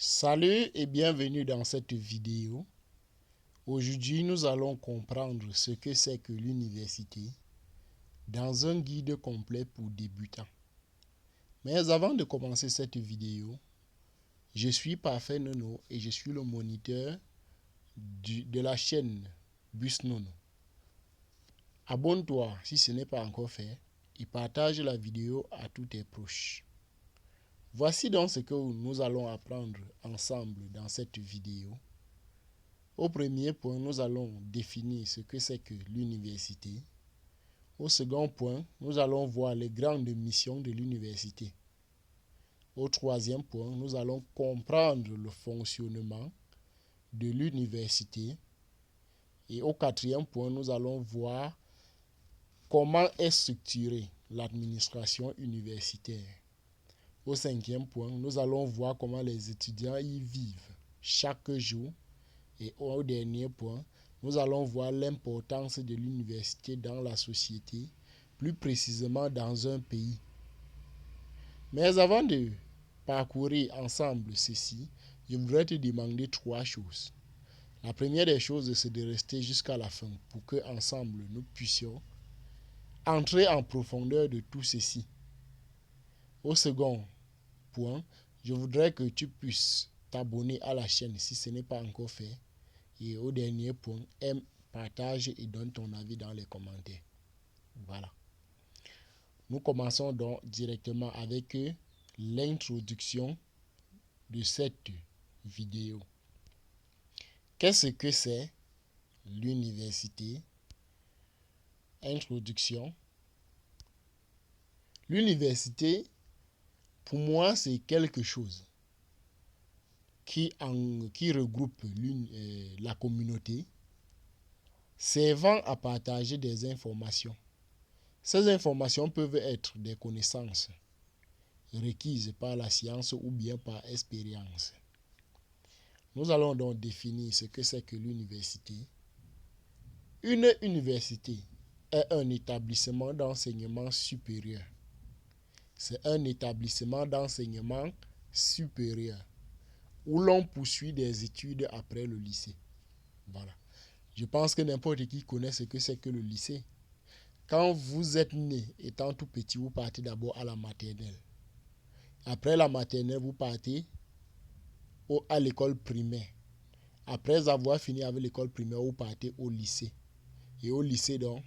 Salut et bienvenue dans cette vidéo. Aujourd'hui, nous allons comprendre ce que c'est que l'université dans un guide complet pour débutants. Mais avant de commencer cette vidéo, je suis Parfait Nono et je suis le moniteur de la chaîne Bus Nono. Abonne-toi si ce n'est pas encore fait et partage la vidéo à tous tes proches. Voici donc ce que nous allons apprendre ensemble dans cette vidéo. Au premier point, nous allons définir ce que c'est que l'université. Au second point, nous allons voir les grandes missions de l'université. Au troisième point, nous allons comprendre le fonctionnement de l'université. Et au quatrième point, nous allons voir comment est structurée l'administration universitaire. Au cinquième point, nous allons voir comment les étudiants y vivent chaque jour. Et au dernier point, nous allons voir l'importance de l'université dans la société, plus précisément dans un pays. Mais avant de parcourir ensemble ceci, je voudrais te demander trois choses. La première des choses, c'est de rester jusqu'à la fin pour que ensemble nous puissions entrer en profondeur de tout ceci. Au second point, je voudrais que tu puisses t'abonner à la chaîne si ce n'est pas encore fait. Et au dernier point, aime, partage et donne ton avis dans les commentaires. Voilà. Nous commençons donc directement avec l'introduction de cette vidéo. Qu'est-ce que c'est l'université? Introduction. L'université, pour moi, c'est quelque chose qui regroupe la communauté, servant à partager des informations. Ces informations peuvent être des connaissances requises par la science ou bien par expérience. Nous allons donc définir ce que c'est que l'université. Une université est un établissement d'enseignement supérieur. C'est un établissement d'enseignement supérieur où l'on poursuit des études après le lycée. Voilà. Je pense que n'importe qui connaît ce que c'est que le lycée. Quand vous êtes né, étant tout petit, vous partez d'abord à la maternelle. Après la maternelle, vous partez à l'école primaire. Après avoir fini avec l'école primaire, vous partez au lycée. Et au lycée, donc,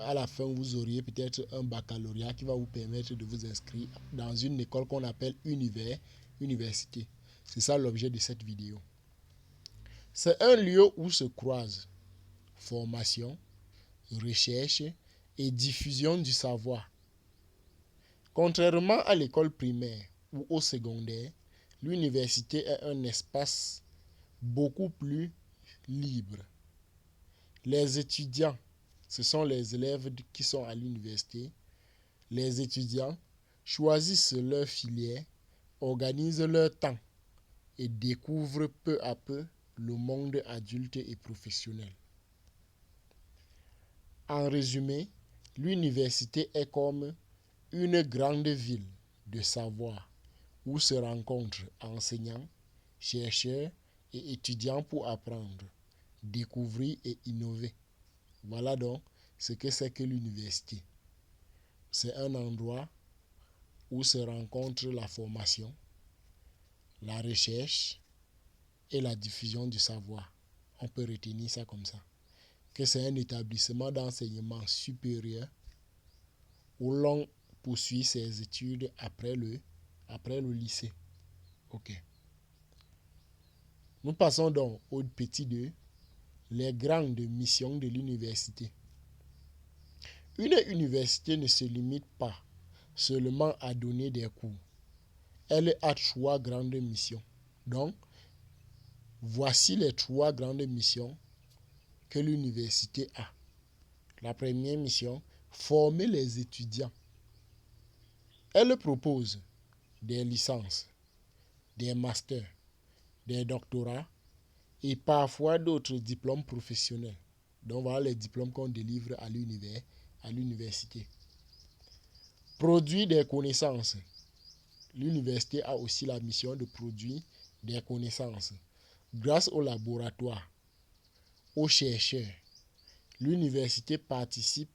à la fin, vous auriez peut-être un baccalauréat qui va vous permettre de vous inscrire dans une école qu'on appelle université. C'est ça l'objet de cette vidéo. C'est un lieu où se croisent formation, recherche et diffusion du savoir. Contrairement à l'école primaire ou au secondaire, l'université est un espace beaucoup plus libre. Les étudiants, ce sont les élèves qui sont à l'université. Les étudiants choisissent leur filière, organisent leur temps et découvrent peu à peu le monde adulte et professionnel. En résumé, l'université est comme une grande ville de savoir où se rencontrent enseignants, chercheurs et étudiants pour apprendre, découvrir et innover. Voilà donc ce que c'est que l'université. C'est un endroit où se rencontre la formation, la recherche et la diffusion du savoir. On peut retenir ça comme ça. Que c'est un établissement d'enseignement supérieur où l'on poursuit ses études après le lycée. Ok. Nous passons donc au petit 2, les grandes missions de l'université. Une université ne se limite pas seulement à donner des cours. Elle a trois grandes missions. Donc, voici les trois grandes missions que l'université a. La première mission, former les étudiants. Elle propose des licences, des masters, des doctorats et parfois d'autres diplômes professionnels. Donc voilà les diplômes qu'on délivre à l'université. Produire des connaissances. L'université a aussi la mission de produire des connaissances. Grâce au laboratoire, aux chercheurs, l'université participe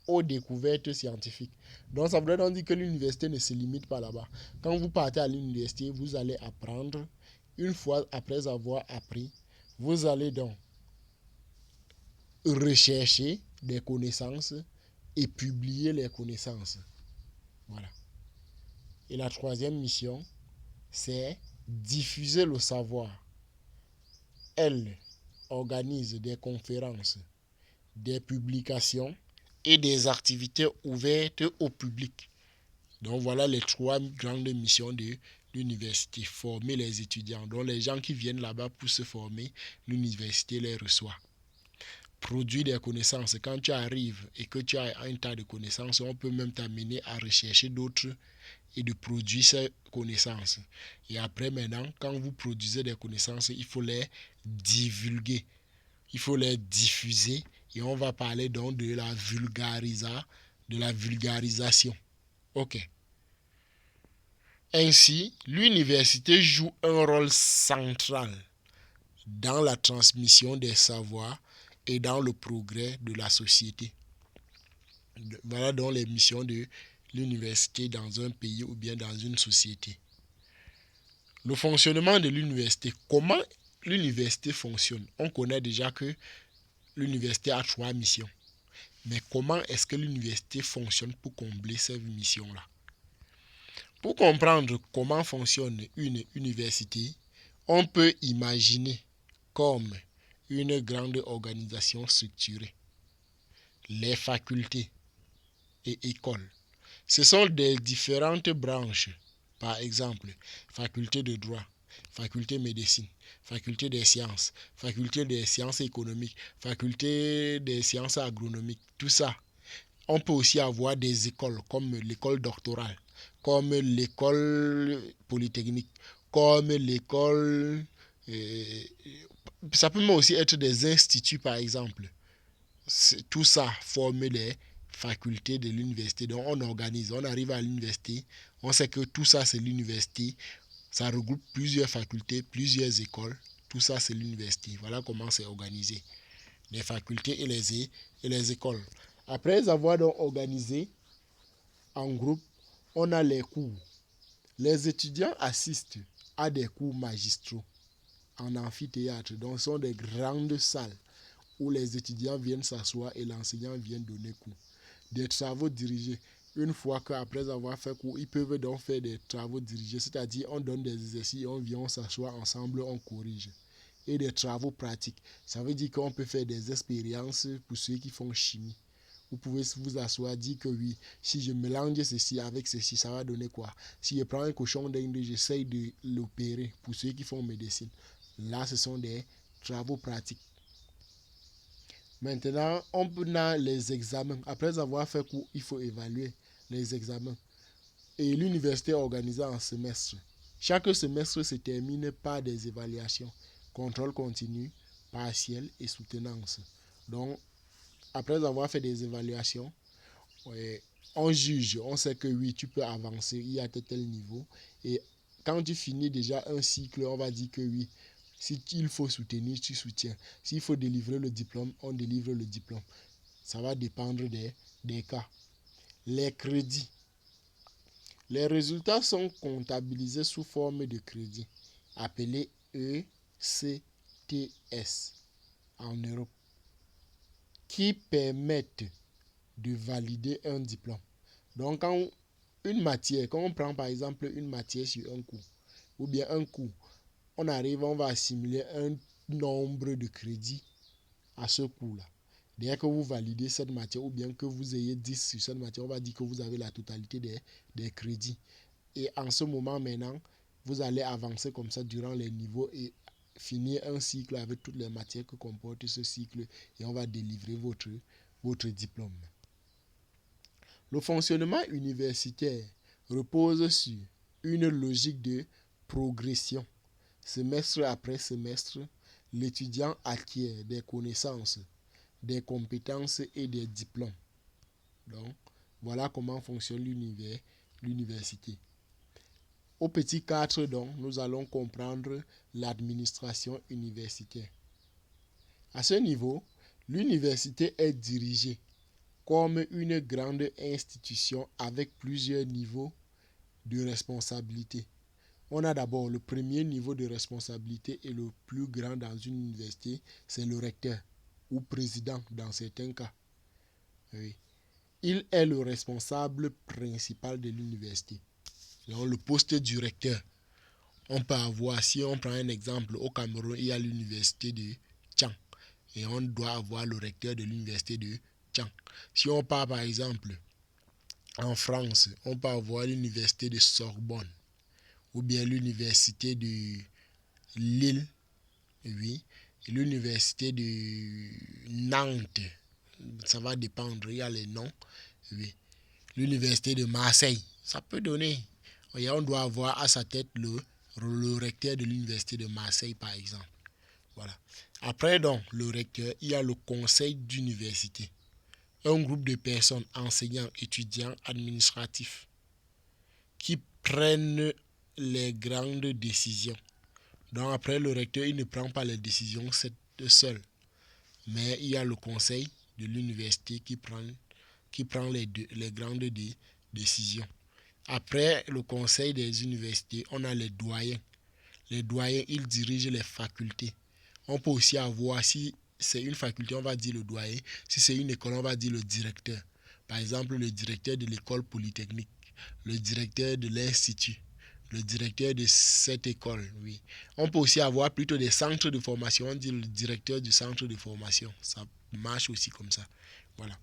aux découvertes scientifiques. Donc ça voudrait donc dire que l'université ne se limite pas là-bas. Quand vous partez à l'université, vous allez apprendre. Une fois après avoir appris, vous allez donc rechercher des connaissances et publier les connaissances. Voilà. Et la troisième mission, c'est diffuser le savoir. Elle organise des conférences, des publications et des activités ouvertes au public. Donc voilà les trois grandes missions de l'université. Former les étudiants. Donc les gens qui viennent là-bas pour se former, l'université les reçoit. Produire des connaissances. Quand tu arrives et que tu as un tas de connaissances, on peut même t'amener à rechercher d'autres et de produire ces connaissances. Et après maintenant, quand vous produisez des connaissances, il faut les divulguer. Il faut les diffuser et on va parler donc de la vulgarisation. Ok. Ainsi, l'université joue un rôle central dans la transmission des savoirs et dans le progrès de la société. Voilà donc les missions de l'université dans un pays ou bien dans une société. Le fonctionnement de l'université. Comment l'université fonctionne? On connaît déjà que l'université a trois missions. Mais comment est-ce que l'université fonctionne pour combler ces missions-là? Pour comprendre comment fonctionne une université, on peut imaginer comme une grande organisation structurée. Les facultés et écoles. Ce sont des différentes branches. Par exemple, faculté de droit, faculté de médecine, faculté des sciences économiques, faculté des sciences agronomiques, tout ça. On peut aussi avoir des écoles comme l'école doctorale, comme l'école polytechnique, comme l'école... ça peut même aussi être des instituts par exemple. Tout ça forme les facultés de l'université. Donc on organise, on arrive à l'université, on sait que tout ça c'est l'université. Ça regroupe plusieurs facultés, plusieurs écoles. Tout ça c'est l'université. Voilà comment c'est organisé. Les facultés et les écoles. Après avoir donc organisé en groupe, on a les cours. Les étudiants assistent à des cours magistraux en amphithéâtre. Donc, ce sont des grandes salles où les étudiants viennent s'asseoir et l'enseignant vient donner cours. Des travaux dirigés. Une fois qu'après avoir fait cours, ils peuvent donc faire des travaux dirigés, c'est-à-dire on donne des exercices et on vient s'asseoir ensemble, on corrige. Et des travaux pratiques. Ça veut dire qu'on peut faire des expériences pour ceux qui font chimie. Vous pouvez vous asseoir, dire que oui, si je mélange ceci avec ceci, ça va donner quoi? Si je prends un cochon d'Inde, j'essaye de l'opérer pour ceux qui font médecine. Là, ce sont des travaux pratiques. Maintenant, on a les examens. Après avoir fait cours, il faut évaluer les examens. Et l'université est organisée en semestre. Chaque semestre se termine par des évaluations. Contrôle continu, partiel et soutenance. Donc, après avoir fait des évaluations, on juge, on sait que oui, tu peux avancer, il y a tel niveau. Et quand tu finis déjà un cycle, on va dire que oui, s'il faut soutenir, tu soutiens. S'il faut délivrer le diplôme, on délivre le diplôme. Ça va dépendre des cas. Les crédits. Les résultats sont comptabilisés sous forme de crédits, appelés ECTS en Europe, qui permettent de valider un diplôme. Donc, quand on prend par exemple une matière sur un cours, ou bien un cours, on va assimiler un nombre de crédits à ce cours-là. Dès que vous validez cette matière, ou bien que vous ayez 10 sur cette matière, on va dire que vous avez la totalité des crédits. Et en ce moment maintenant, vous allez avancer comme ça durant les niveaux et finir un cycle avec toutes les matières que comporte ce cycle et on va délivrer votre diplôme. Le fonctionnement universitaire repose sur une logique de progression. Semestre après semestre, l'étudiant acquiert des connaissances, des compétences et des diplômes. Donc, voilà comment fonctionne l'université. Au petit 4, donc, nous allons comprendre l'administration universitaire. À ce niveau, l'université est dirigée comme une grande institution avec plusieurs niveaux de responsabilité. On a d'abord le premier niveau de responsabilité et le plus grand dans une université, c'est le recteur ou président dans certains cas. Oui. Il est le responsable principal de l'université. Donc, le poste du recteur, on peut avoir, si on prend un exemple, au Cameroun, il y a l'université de Tchang et on doit avoir le recteur de l'université de Tchang. Si on part par exemple en France, on peut avoir l'université de Sorbonne ou bien l'université de Lille, oui, et l'université de Nantes. Ça va dépendre, il y a les noms, oui. L'université de Marseille, ça peut donner. Et on doit avoir à sa tête le recteur de l'université de Marseille, par exemple. Voilà. Après, donc, le recteur, il y a le conseil d'université. Un groupe de personnes, enseignants, étudiants, administratifs, qui prennent les grandes décisions. Donc, après, le recteur, il ne prend pas les décisions seul. Mais il y a le conseil de l'université qui prend les grandes décisions. Après le conseil des universités, on a les doyens. Les doyens, ils dirigent les facultés. On peut aussi avoir, si c'est une faculté, on va dire le doyen. Si c'est une école, on va dire le directeur. Par exemple, le directeur de l'école polytechnique, le directeur de l'institut, le directeur de cette école, oui. On peut aussi avoir plutôt des centres de formation. On dit le directeur du centre de formation. Ça marche aussi comme ça. Voilà.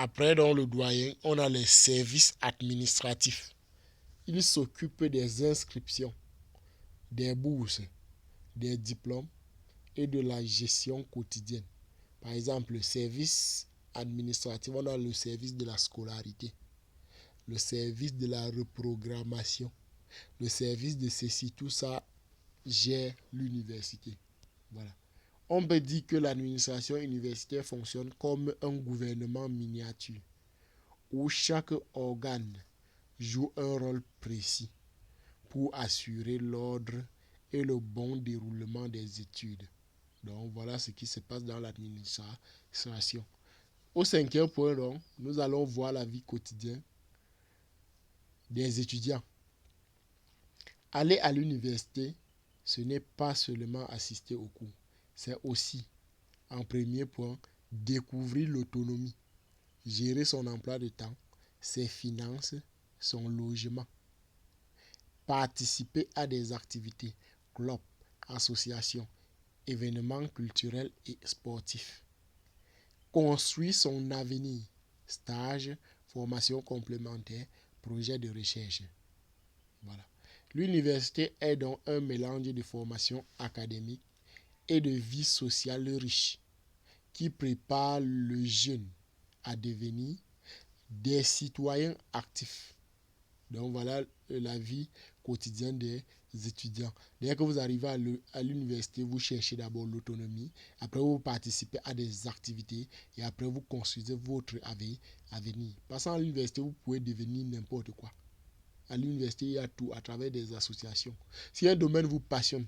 Après, dans le doyen, on a les services administratifs. Ils s'occupent des inscriptions, des bourses, des diplômes et de la gestion quotidienne. Par exemple, le service administratif, on a le service de la scolarité, le service de la reprogrammation, le service de ceci, tout ça gère l'université. Voilà. On peut dire que l'administration universitaire fonctionne comme un gouvernement miniature où chaque organe joue un rôle précis pour assurer l'ordre et le bon déroulement des études. Donc voilà ce qui se passe dans l'administration. Au 5e point, donc, nous allons voir la vie quotidienne des étudiants. Aller à l'université, ce n'est pas seulement assister aux cours, c'est aussi, en premier point, découvrir l'autonomie, gérer son emploi de temps, ses finances, son logement, participer à des activités, clubs, associations, événements culturels et sportifs, construire son avenir, stage, formation complémentaire, projet de recherche. Voilà. L'université est donc un mélange de formation académique et de vie sociale riche qui prépare le jeune à devenir des citoyens actifs. Donc voilà la vie quotidienne des étudiants. Dès que vous arrivez à l'université, vous cherchez d'abord l'autonomie, après vous participez à des activités et après vous construisez votre avenir. Passant à l'université, vous pouvez devenir n'importe quoi. À l'université, il y a tout à travers des associations. Si un domaine vous passionne,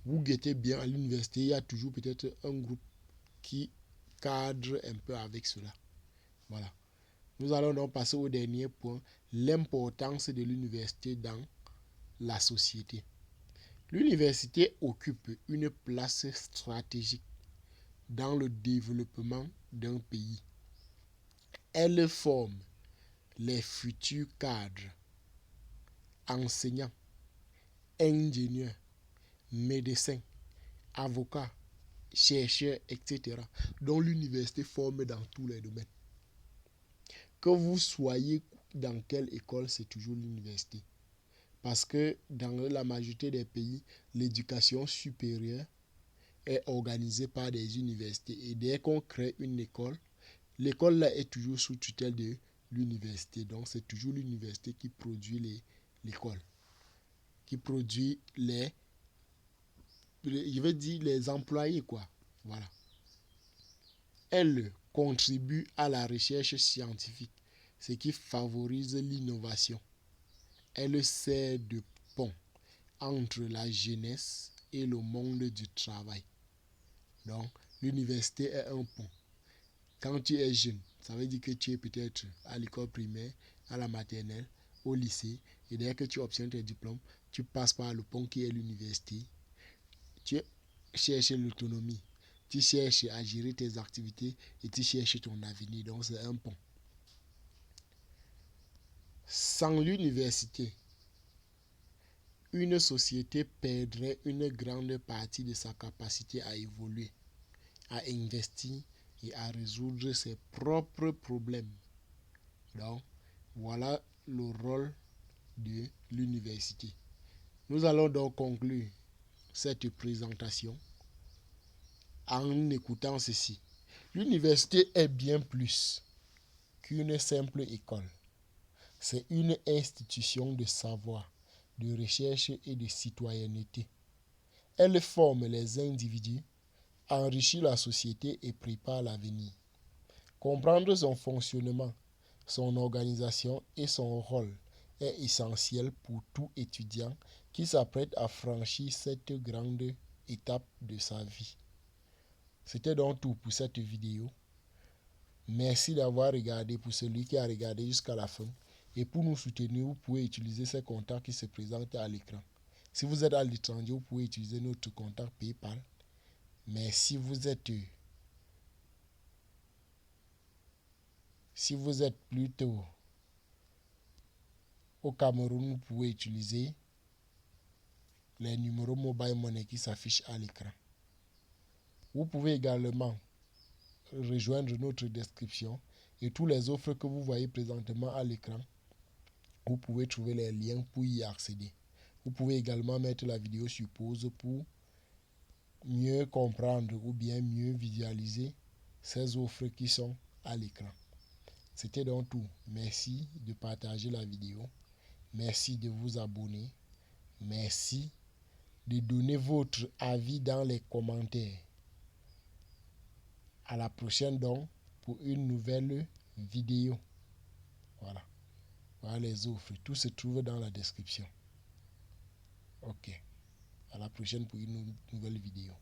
vous guettez bien à l'université, il y a toujours peut-être un groupe qui cadre un peu avec cela. Voilà. Nous allons donc passer au dernier point, l'importance de l'université dans la société. L'université occupe une place stratégique dans le développement d'un pays. Elle forme les futurs cadres, enseignants, ingénieurs, médecins, avocats, chercheurs, etc. dont l'université forme dans tous les domaines. Que vous soyez dans quelle école, c'est toujours l'université. Parce que dans la majorité des pays, l'éducation supérieure est organisée par des universités. Et dès qu'on crée une école, l'école là est toujours sous tutelle de l'université. Donc c'est toujours l'université qui produit l'école, qui produit les employés, quoi. Voilà. Elle contribue à la recherche scientifique, ce qui favorise l'innovation. Elle sert de pont entre la jeunesse et le monde du travail. Donc, l'université est un pont. Quand tu es jeune, ça veut dire que tu es peut-être à l'école primaire, à la maternelle, au lycée, et dès que tu obtiens tes diplômes, tu passes par le pont qui est l'université. Tu cherches l'autonomie, tu cherches à gérer tes activités et tu cherches ton avenir. Donc, c'est un pont. Sans l'université, une société perdrait une grande partie de sa capacité à évoluer, à investir et à résoudre ses propres problèmes. Donc, voilà le rôle de l'université. Nous allons donc conclure cette présentation en écoutant ceci. L'université est bien plus qu'une simple école. C'est une institution de savoir, de recherche et de citoyenneté. Elle forme les individus, enrichit la société et prépare l'avenir. Comprendre son fonctionnement, son organisation et son rôle est essentiel pour tout étudiant qui s'apprête à franchir cette grande étape de sa vie. C'était donc tout pour cette vidéo. Merci d'avoir regardé pour celui qui a regardé jusqu'à la fin. Et pour nous soutenir, vous pouvez utiliser ces contacts qui se présentent à l'écran. Si vous êtes à l'étranger, vous pouvez utiliser notre contact PayPal. Mais si vous êtes plutôt au Cameroun, vous pouvez utiliser les numéros mobile money qui s'affichent à l'écran. Vous pouvez également rejoindre notre description et tous les offres que vous voyez présentement à l'écran. Vous pouvez trouver les liens pour y accéder. Vous pouvez également mettre la vidéo sur pause pour mieux comprendre ou bien mieux visualiser ces offres qui sont à l'écran. C'était donc tout. Merci de partager la vidéo. Merci de vous abonner. Merci de donner votre avis dans les commentaires. À la prochaine donc pour une nouvelle vidéo. Voilà. Voilà les offres. Tout se trouve dans la description. Ok. À la prochaine pour une nouvelle vidéo.